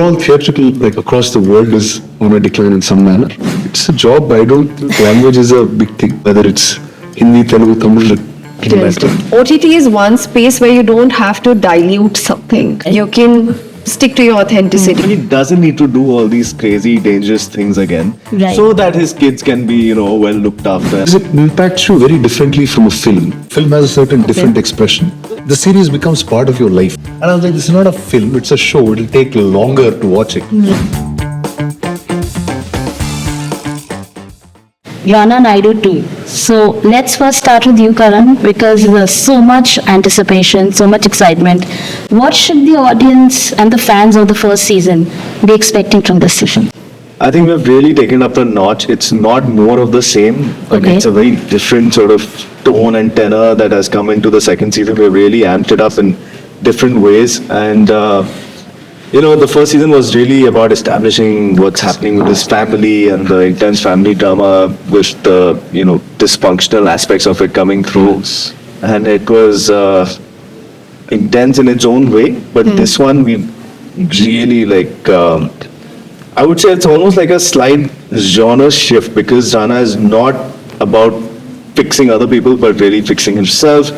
overall theatrical, like across the world, is on a decline in some manner. It's a job. I don't think language is a big thing, whether it's Hindi, Telugu, Tamil, it doesn't matter. OTT is one space where you don't have to dilute something. You can stick to your authenticity. He doesn't need to do all these crazy, dangerous things again, Right. so that his kids can be, well looked after. It impacts you very differently from a film. Film has a certain different expression. The series becomes part of your life. And I was like, this is not a film, it's a show. It'll take longer to watch it. Rana Naidu too. So let's first start with you, Karan, because there's so much anticipation, so much excitement. What should the audience and the fans of the first season be expecting from this season? I think we've really taken up the notch. It's not more of the same, but Okay. it's a very different sort of tone and tenor that has come into the second season. We've really amped it up in different ways. And, the first season was really about establishing what's happening with his family and the intense family drama with the, dysfunctional aspects of it coming through. And it was intense in its own way, but this one we really I would say it's almost like a slight genre shift, because Rana is not about fixing other people, but really fixing himself,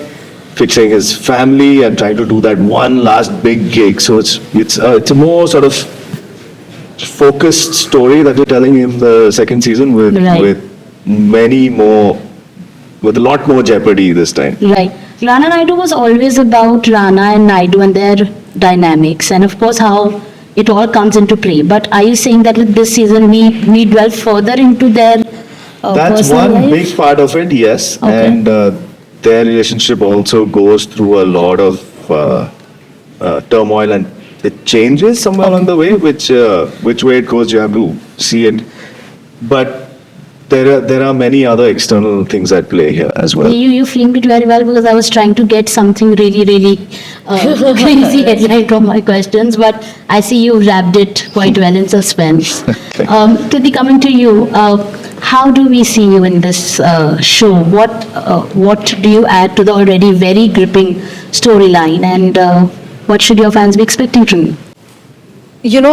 fixing his family, and trying to do that one last big gig. So it's a more sort of focused story that we're telling in the second season with Right. with a lot more jeopardy this time. Right. Rana Naidu was always about Rana and Naidu and their dynamics, and of course how it all comes into play. But are you saying that with this season we delve further into their That's personal one life? big part of it, yes. Okay. And their relationship also goes through a lot of turmoil, and it changes somewhere along the way. Which way it goes, you have to see it. But there are many other external things at play here as well. You framed it very well, because I was trying to get something really, really crazy headline from my questions, but I see you wrapped it quite well in suspense. Kriti, coming to you, how do we see you in this show? What do you add to the already very gripping storyline, and what should your fans be expecting from you?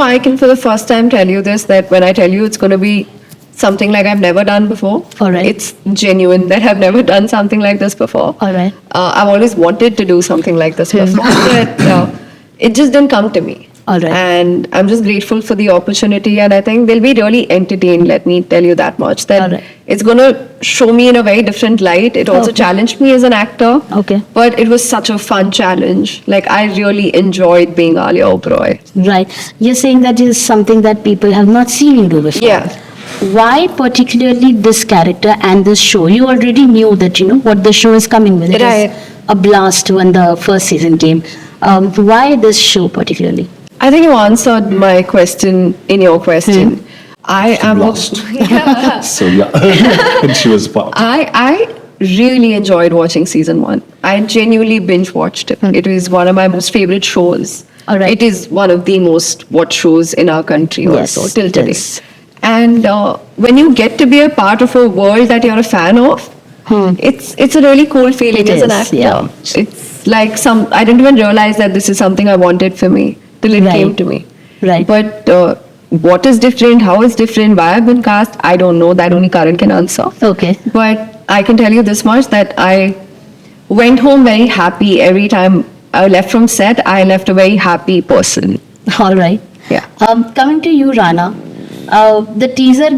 I can for the first time tell you this, that when I tell you it's going to be something like I've never done before. All right. It's genuine that I've never done something like this before. All right. I've always wanted to do something like this before, but it just didn't come to me. All right. And I'm just grateful for the opportunity, and I think they'll be really entertained, let me tell you that much. That All right. it's going to show me in a very different light. It also Okay. challenged me as an actor. Okay. But it was such a fun challenge. Like, I really enjoyed being Alia Oberoi. Right. You're saying that is something that people have not seen you do before. Yeah. Why particularly this character and this show? You already knew that, what the show is coming with. It Right. was a blast when the first season came. Why this show particularly? I think you answered my question in your question. I am Lost. So yeah, and she was part. I really enjoyed watching season 1. I genuinely binge watched it. It is one of my most favorite shows. All right. It is one of the most watched shows in our country Yes, also till today. yes. And when you get to be a part of a world that you're a fan of, it's a really cool feeling It as an is, actor. yeah. It's like I didn't even realize that this is something I wanted for me till it Right. came to me. Right. But what is different, how is different, why I've been cast, I don't know. That only Karan can answer. Okay. But I can tell you this much, that I went home very happy. Every time I left from set, I left a very happy person. All right. Yeah. Coming to you, Rana, the teaser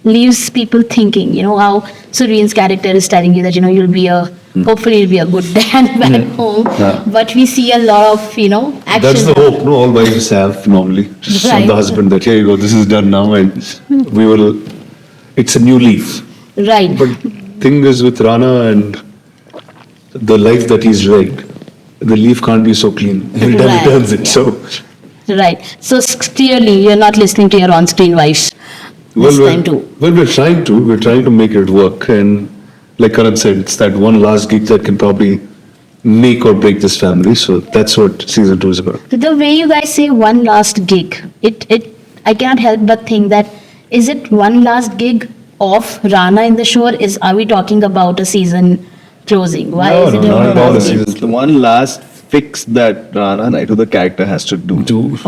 leaves people thinking, how Sureen's character is telling you that, hopefully you'll be a good dad back home. Yeah. But we see a lot of, action. That's the hope, no? All by yourself normally. Just Right. on the husband that, here you go, this is done now, and it's a new leaf. Right. But thing is with Rana and the life that he's led, the leaf can't be so clean. Every time Right. he turns it, so. Right. So clearly you're not listening to your on-screen wife this time too. We're trying to make it work, and like Karan said, it's that one last gig that can probably make or break this family. So that's what season 2 is about. The way you guys say one last gig, I cannot help but think that, is it one last gig of Rana in the show, or are we talking about a season closing? Why No, is it no, a not one at all. last The gig? season. One last fix that Rana Naidu, the character, has to do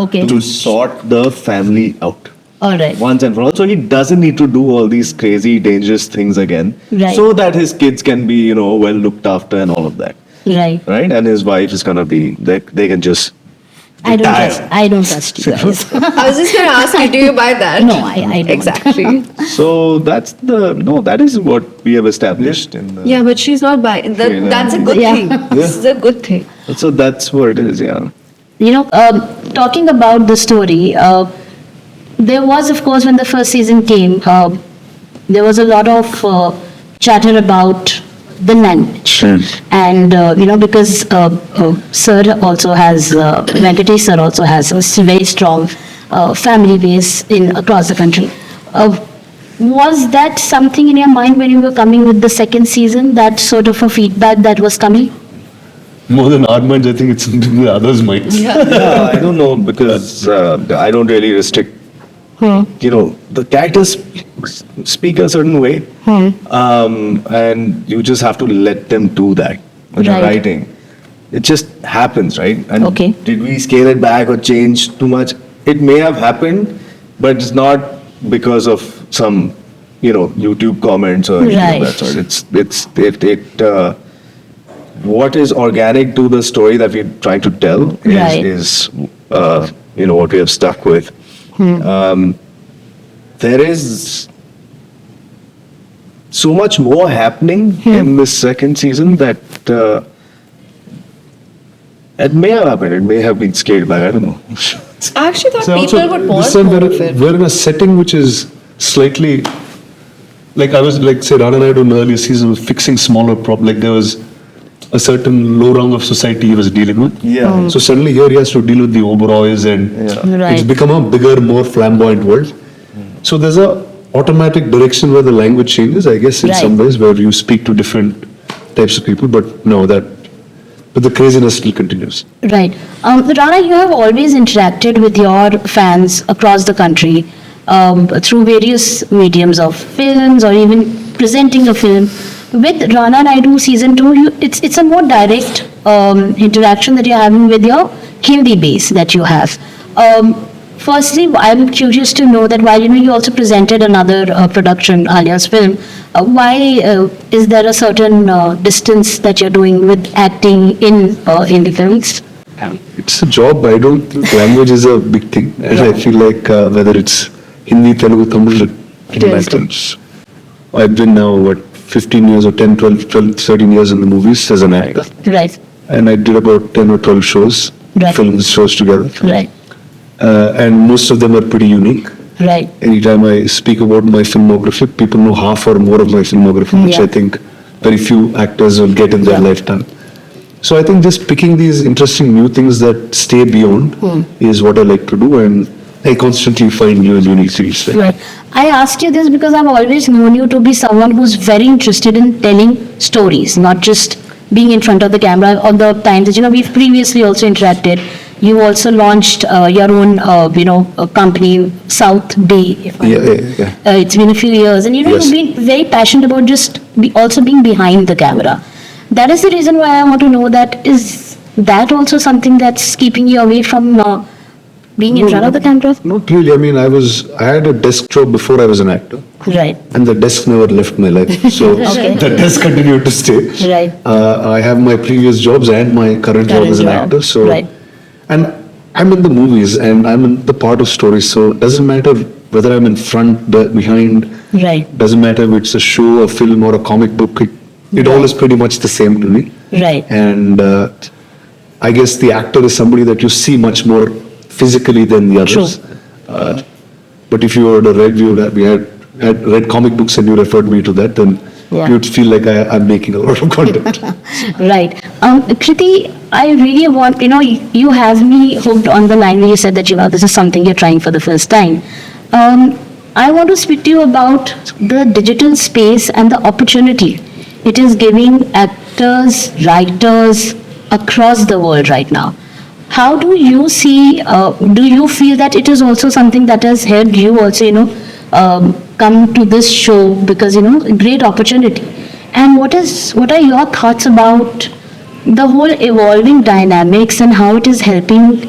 Okay. to sort the family out. All right. Once and for all. So he doesn't need to do all these crazy, dangerous things again. Right. So that his kids can be, well looked after and all of that. Right. Right? And his wife is gonna be, they can just retire. I don't trust you guys. I was just going to ask you, do you buy that? No, I don't. Exactly. So that is what we have established in the, Yeah, but she's not buying. That's a good Yeah. thing. This is a good thing. So that's what it is, yeah. Talking about the story, there was, of course, when the first season came, there was a lot of chatter about the language. And, because Sir also has, Venkatesh Sir also has a very strong family base across the country. Was that something in your mind when you were coming with the second season, that sort of a feedback that was coming? More than our minds, I think it's in the others' minds. Yeah, I don't know because I don't really restrict. The characters speak a certain way, and you just have to let them do that when you're Right. writing. It just happens, right? And Okay. did we scale it back or change too much? It may have happened, but it's not because of some, YouTube comments or anything of that sort. What is organic to the story that we're trying to tell Right. is what we have stuck with. There is so much more happening in this second season that it may have happened. It may have been scaled back. I don't know. I actually thought So people also, would want this time more of it. we're in a setting which is slightly like I was like say Rana Naidu in the earlier season was fixing smaller problems. Like there was a certain low rung of society he was dealing with. Yeah. So suddenly here he has to deal with the Oberois and Right. it's become a bigger, more flamboyant world. So there's a automatic direction where the language changes, I guess, in Right. some ways, where you speak to different types of people. But the craziness still continues. Right. Rana, you have always interacted with your fans across the country through various mediums of films or even presenting a film. With Rana Naidu season 2, it's a more direct interaction that you're having with your Hindi base that you have. Firstly, I'm curious to know that while you also presented another production, Alia's film, why is there a certain distance that you're doing with acting in Hindi films? It's a job. I don't think language is a big thing. And I feel like whether it's Hindi, Telugu, Tamil, it matters. I've been now, 15 years or 10, 12, 13 years in the movies as an actor. Right, And I did about 10 or 12 shows, Right. films, shows together. right, And most of them are pretty unique. right. Anytime I speak about my filmography, people know half or more of my filmography, which Yeah. I think very few actors will get in their Yeah. lifetime. So I think just picking these interesting new things that stay beyond is what I like to do, and I constantly find new and unique things. Right. I asked you this because I've always known you to be someone who's very interested in telling stories, not just being in front of the camera. On the times that, we've previously also interacted. You also launched your own, company, South Bay. If I'm- Yeah. It's been a few years, and Yes. you've been very passionate about just also being behind the camera. That is the reason why I want to know that is that also something that's keeping you away from being in front of the camera? Not really. I mean, I had a desk job before I was an actor, Right. and the desk never left my life. So Okay. the desk continued to stay. Right. I have my previous jobs and my current job Current as an job. actor. So, Right. and I'm in the movies and I'm in the part of stories. So it doesn't matter whether I'm in front, behind. Right. Doesn't matter if it's a show, a film, or a comic book. It all is pretty much the same to me. Right. And I guess the actor is somebody that you see much more physically than the others. But if you were we had read comic books and you referred me to that, then Yeah. you'd feel like I'm making a lot of content. Right. Kriti, I really want, you have me hooked on the line where you said that, this is something you're trying for the first time. I want to speak to you about the digital space and the opportunity it is giving actors, writers across the world right now. How do you see, do you feel that it is also something that has helped you also, come to this show because, great opportunity. And what are your thoughts about the whole evolving dynamics and how it is helping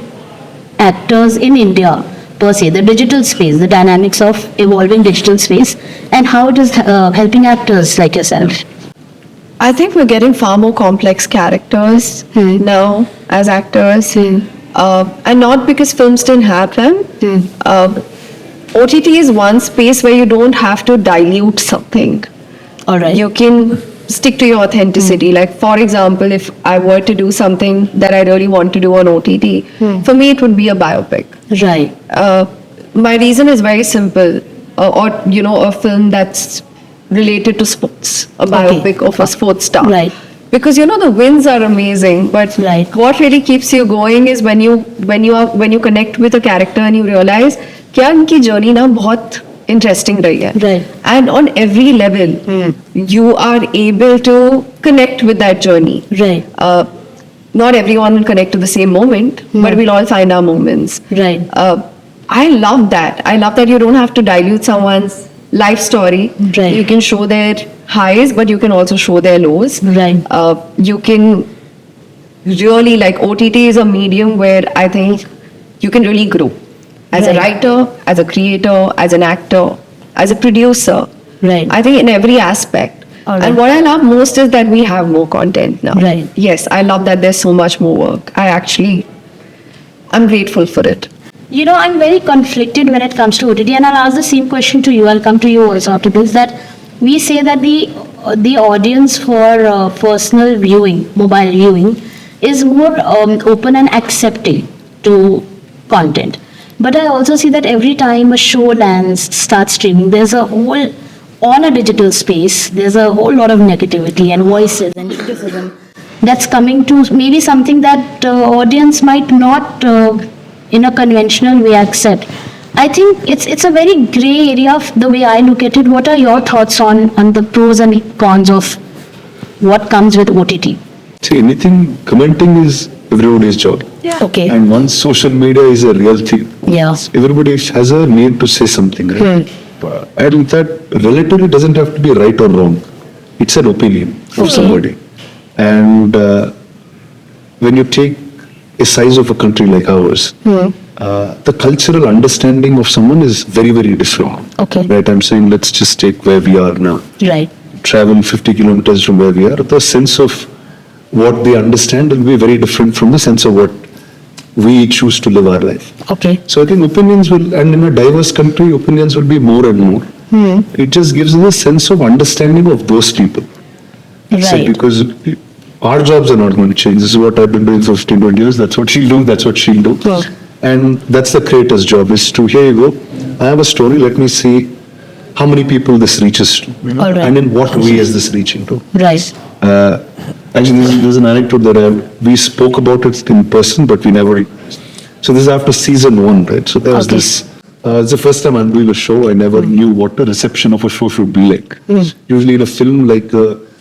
actors in India per se, the digital space, the dynamics of evolving digital space, and how it is helping actors like yourself. I think we're getting far more complex characters now as actors, and not because films didn't have them. OTT is one space where you don't have to dilute something. All right. You can stick to your authenticity. Like, for example, if I were to do something that I really want to do on OTT, for me it would be a biopic. Right. My reason is very simple. Or, a film that's related to sports, a biopic of a sports star. Right. Because the wins are amazing, but Right. what really keeps you going is when you connect with a character and you realize क्या इनकी journey ना बहुत interesting रही है. Right. And on every level, you are able to connect with that journey. Right. Not everyone will connect to the same moment, but we'll all find our moments. Right. I love that. I love that you don't have to dilute someone's life story. Right. You can show their highs, but you can also show their lows. Right. You can really, like, OTT is a medium where I think you can really grow as a Right. writer, as a creator, as an actor, as a producer. Right. I think in every aspect. All right. And what I love most is that we have more content now. Right. Yes, I love that there's so much more work. I'm grateful for it. I'm very conflicted when it comes to OTT, and I'll ask the same question to you. I'll come to you also after this. That we say that the audience for personal viewing, mobile viewing, is more open and accepting to content. But I also see that every time a show lands, starts streaming, there's a whole, on a digital space, there's a whole lot of negativity and voices and criticism that's coming to maybe something that audience might not in a conventional way accept. I think it's a very gray area of the way I look at it. What are your thoughts on the pros and cons of what comes with OTT? See, anything, commenting is everybody's job. Yeah. Okay. And once social media is a real thing, Yeah. everybody has a need to say something, right? And that relatively doesn't have to be right or wrong. It's an opinion of somebody. And when you take a size of a country like ours, the cultural understanding of someone is very, very different. Okay. Right? I'm saying, let's just take where we are now. Right. Travel 50 kilometers from where we are. The sense of what they understand will be very different from the sense of what we choose to live our life. Okay. So I think opinions will, and in a diverse country, opinions will be more and more. It just gives us a sense of understanding of those people. So Right. because our jobs are not going to change. This is what I've been doing for 15, 20 years. That's what she'll do. That's what she'll do. Wow. And that's the creator's job, is to, here you go, I have a story, let me see how many people this reaches to. All right. And in what way is this reaching to. Right. Actually, there's an anecdote that we spoke about it in person, but we never. So this is after season 1, right? So there was Okay. this. It's the first time I'm doing a show. I never knew what the reception of a show should be like. Usually in a film, like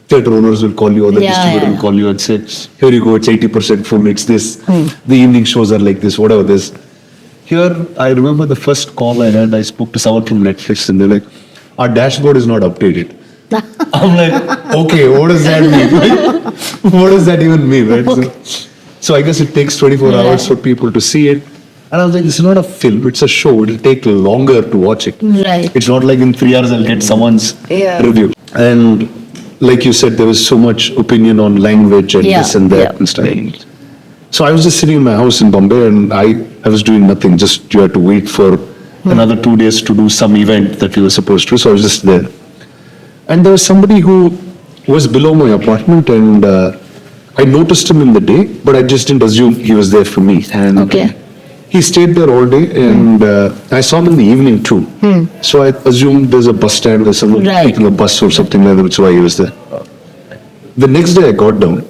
theater owners will call you, or the Yeah, distributor yeah. will call you and say, "Here you go. It's 80% full. It's this. The evening shows are like this. Whatever this." Here, I remember the first call I had. I spoke to someone from Netflix, and they're like, "Our dashboard is not updated." I'm like, okay, what does that mean? What does that even mean, right? So I guess it takes 24 hours for people to see it. And I was like, this is not a film, it's a show. It'll take longer to watch it. Right. It's not like in 3 hours I'll get someoe's Yeah. review. And like you said, there was so much opinion on language and Yeah, this and that yeah. and stuff. So I was just sitting in my house in Bombay, and I was doing nothing. Just you had to wait for another 2 days to do some event that you were supposed to. So I was just there. And there was somebody who was below my apartment, and I noticed him in the day, but I just didn't assume he was there for me. And Okay. he stayed there all day, and I saw him in the evening too. So I assumed there's a bus stand, there's someone Right. taking a bus or something like that, which is why he was there. The next day I got down,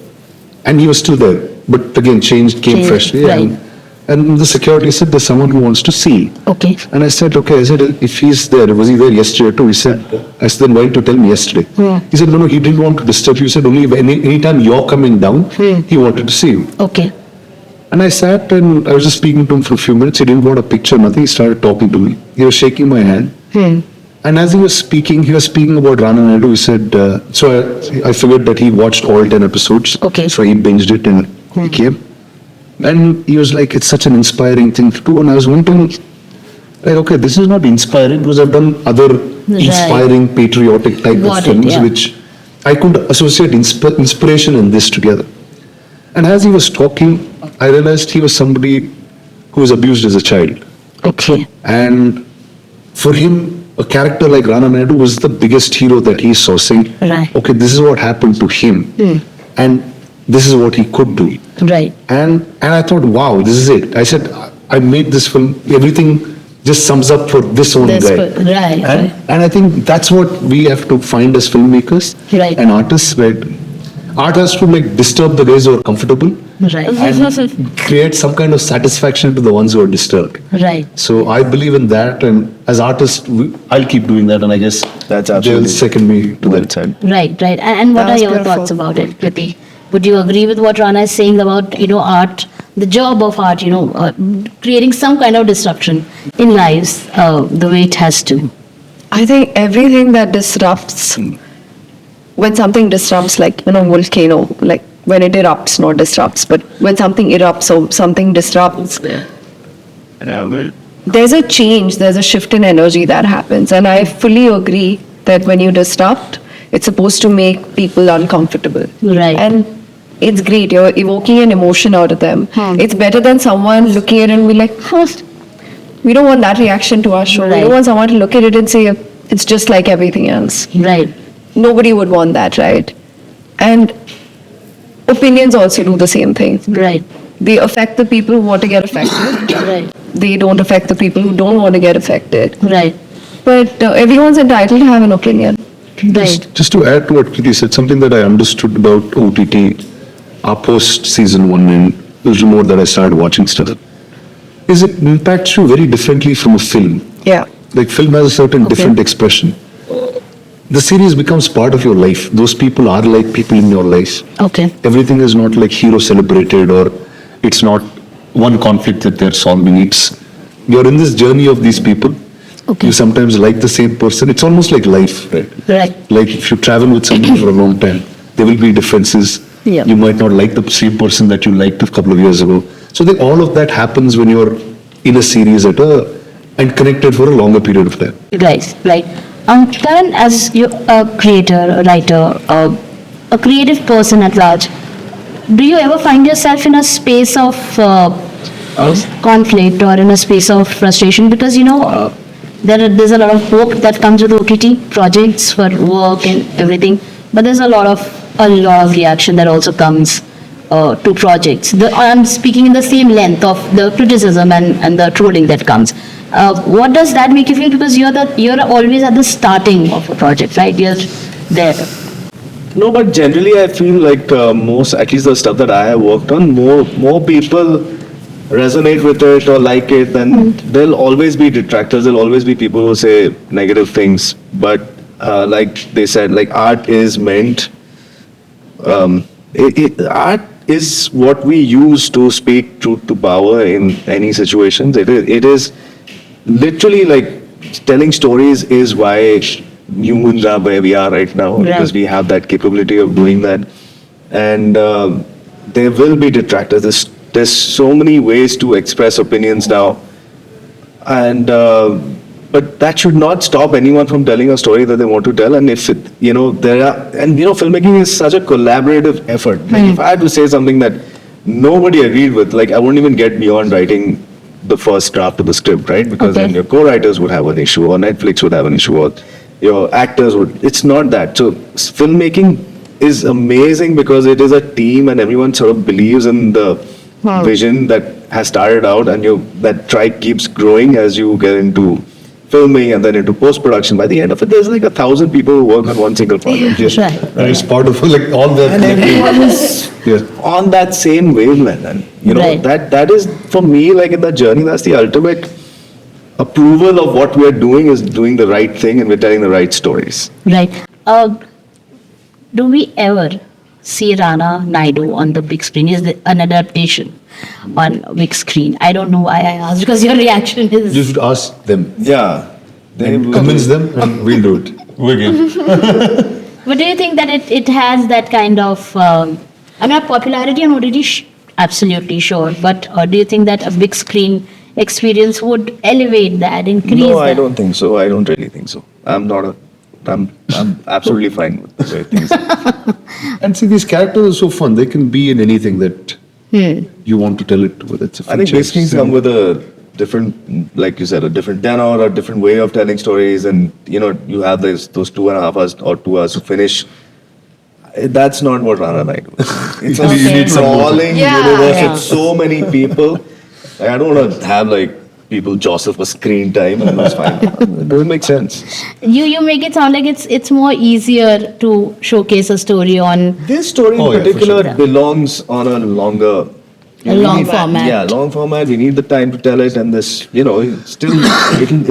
and he was still there, but again came Changed, freshly. right. And the security said, there's someone who wants to see you. Okay. And I said, okay. I said, if he's there, was he there yesterday too? He said, I said, then why didn't you tell me yesterday? He said, no, he didn't want to disturb you. He said, only anytime you're coming down, he wanted to see you. Okay. And I sat and I was just speaking to him for a few minutes. He didn't want a picture, nothing. He started talking to me. He was shaking my hand. And as he was speaking about Rana Naidu. He said, I figured that he watched all 10 episodes. Okay. So he binged it and he came. And he was like, it's such an inspiring thing to do. And I was wondering, like, okay, this is not inspiring because I've done other inspiring, patriotic type of films, which I could associate inspiration and this together. And as he was talking, I realized he was somebody who was abused as a child. Okay. And for him, a character like Rana Naidu was the biggest hero that he saw, saying, Right. okay, this is what happened to him. And this is what he could do. Right. And I thought, wow, this is it. I said, I made this film, everything just sums up for this one guy. Right. And I think that's what we have to find as filmmakers Right. and artists. Right? Art has to like disturb the guys who are comfortable Right. and create some kind of satisfaction to the ones who are disturbed. Right. So I believe in that, and as artists, I'll keep doing that, and I guess That's they'll absolutely second me to well that. said. Right. And what That are was your beautiful. thoughts about it, Kriti? Would you agree with what Rana is saying about, art, the job of art, creating some kind of disruption in lives, the way it has to? I think everything that disrupts, when something disrupts, like, volcano, like when it erupts, not disrupts, but when something erupts or something disrupts, there's a change, there's a shift in energy that happens. And I fully agree that when you disrupt, it's supposed to make people uncomfortable. Right. And it's great, you're evoking an emotion out of them. It's better than someone looking at it and be like, we don't want that reaction to our show. We Right. don't want someone to look at it and say, it's just like everything else. Right. Nobody would want that, right? And opinions also do the same thing. Right. They affect the people who want to get affected. Right. They don't affect the people who don't want to get affected. Right. But everyone's entitled to have an opinion. Right. Just to add to what Kriti said, something that I understood about OTT, post season 1 and a little more that I started watching stuff, is it impacts you very differently from a film. Yeah. Like film has a certain different expression. The series becomes part of your life. Those people are like people in your life. Okay. Everything is not like hero celebrated, or it's not one conflict that they're solving. You're in this journey of these people. Okay. You sometimes like the same person. It's almost like life, right? Right. Like if you travel with someone for a long time, there will be differences. Yeah. You might not like the same person that you liked a couple of years ago. So all of that happens when you're in a series and connected for a longer period of time. Right. Right. Karan, as you a creator, a writer, a creative person at large, do you ever find yourself in a space of conflict or in a space of frustration? Because there's a lot of hope that comes with OTT projects for work and everything, but there's a lot of reaction that also comes to projects. I'm speaking in the same length of the criticism and the trolling that comes. What does that make you feel? Because you're always at the starting of a project, right? You're there. No, but generally I feel like most, at least the stuff that I have worked on, more people resonate with it or like it, then there'll always be detractors, there'll always be people who say negative things. But like they said, like art is meant, art is what we use to speak truth to power in any situations. It is literally like telling stories is why humans are where we are right now, because we have that capability of doing that. And there will be detractors. There's so many ways to express opinions now, and but that should not stop anyone from telling a story that they want to tell. And if filmmaking is such a collaborative effort. Like if I had to say something that nobody agreed with, like I wouldn't even get beyond writing the first draft of the script, right? Because then your co-writers would have an issue, or Netflix would have an issue, or your actors would. It's not that. So filmmaking is amazing because it is a team, and everyone sort of believes in the vision that has started out, and that tribe keeps growing as you get into filming and then into post-production. By the end of it, there's like 1,000 people who work on one single project. Right. And it's part of like all the And everyone is on that same wavelength. And Right. that is, for me, like in the journey, that's the ultimate approval of what we're doing, is doing the right thing and we're telling the right stories. Right. Do we ever see Rana Naidu on the big screen? Is there an adaptation on big screen? I don't know why I asked, because your reaction is... You should ask them. Yeah. will convince them, and we'll do it. We're game. But do you think that it has that kind of, popularity and already absolutely sure, but do you think that a big screen experience would elevate that, increase No, that? I don't think so. I don't really think so. I'm absolutely fine with the way things are. And see, these characters are so fun. They can be in anything that you want to tell it to. Whether it's a I think big screens come with a different, like you said, a different tenor, a different way of telling stories, and you have those 2.5 hours or 2 hours to finish. That's not what Rana Naidu is. It's a Okay. sprawling Yeah, universe yeah. with so many people. Like, I don't want to have like people jostle for screen time, and that's fine. It doesn't make sense. You make it sound like it's more easier to showcase a story on This story in Oh, yeah, for particular sure. belongs on a longer. A long we need- format. Yeah, long format. We need the time to tell it, and this, still,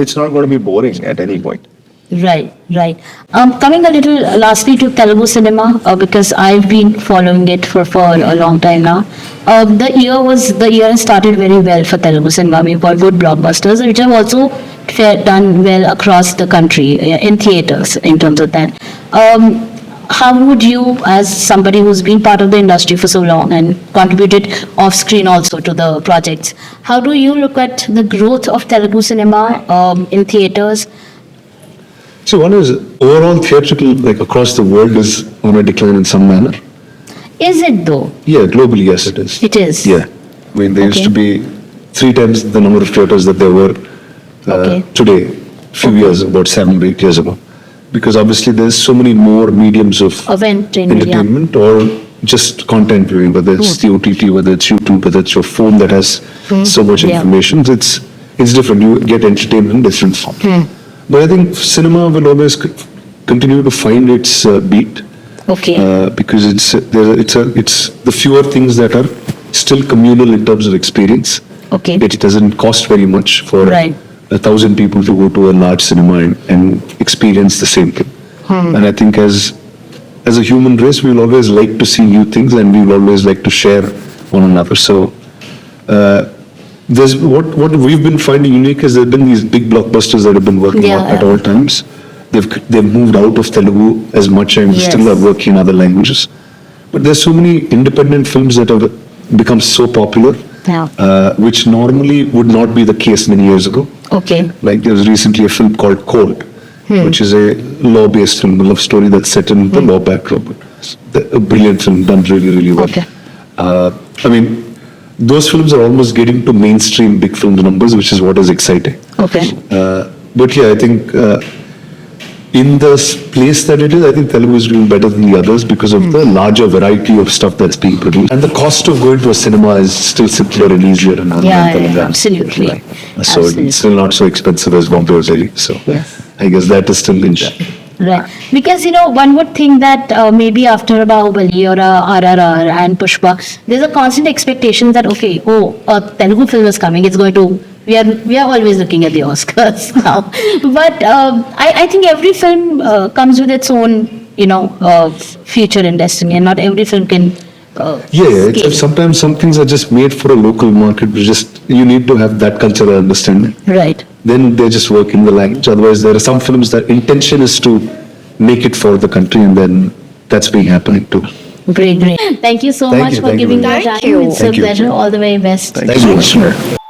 it's not going to be boring at any point. Right. Coming a little lastly to Telugu cinema, because I've been following it for a long time now. The year started very well for Telugu cinema. We've got good blockbusters, which have also done well across the country in theaters in terms of that. How would you, as somebody who's been part of the industry for so long and contributed off screen also to the projects, how do you look at the growth of Telugu cinema in theaters? So one is overall theatrical, like across the world, is on a decline in some manner. Is it though? Yeah, globally, yes, it is. It is. Yeah, I mean, there used to Okay. be 3 times the number of theaters that there were Okay. today, few years, about 7 or 8 years ago. Because obviously there's so many more mediums of Of entertainment, yeah. entertainment or just content viewing, whether it's the OTT, whether it's YouTube, whether it's your phone that has so much Yeah. information. It's different. You get entertainment in different forms. But I think cinema will always continue to find its beat. Okay. Because it's the fewer things that are still communal in terms of experience. Okay. It doesn't cost very much for Right. 1,000 people to go to a large cinema and experience the same thing. And I think as a human race, we will always like to see new things, and we will always like to share one another. So there's what we've been finding unique is there've been these big blockbusters that have been working Yeah, at yeah. all times. They've moved out of Telugu as much and Yes. still are working in other languages. But there's so many independent films that have become so popular, Yeah. which normally would not be the case many years ago. Okay. Like there was recently a film called Cold, which is a law-based film, a love story that's set in the law backdrop. A brilliant film done really, really well. Okay. I mean, those films are almost getting to mainstream big film numbers, which is what is exciting. Okay. But yeah, I think in the place that it is, I think Telugu is doing better than the others because of the larger variety of stuff that's being produced. And the cost of going to a cinema is still simpler and easier in Andhra Yeah, and yeah, Telangana. absolutely. So Absolutely. it's still not so expensive as Bombay or Delhi. So I guess that is still intact. Right. Because, one would think that maybe after a Baahubali or a RRR and Pushpa, there's a constant expectation that, okay, a Telugu film is coming, it's going to, we are always looking at the Oscars now. But I think every film comes with its own, future and destiny, and not every film can scale. Sometimes some things are just made for a local market. You need to have that cultural understanding. Right. Then they just work in the language. Otherwise, there are some films that intention is to make it for the country, and then that's been happening too. Great. Thank you so Thank much you, for thank you giving very your much. time. Thank you. It's Thank a you. pleasure. All the very best. Thank you.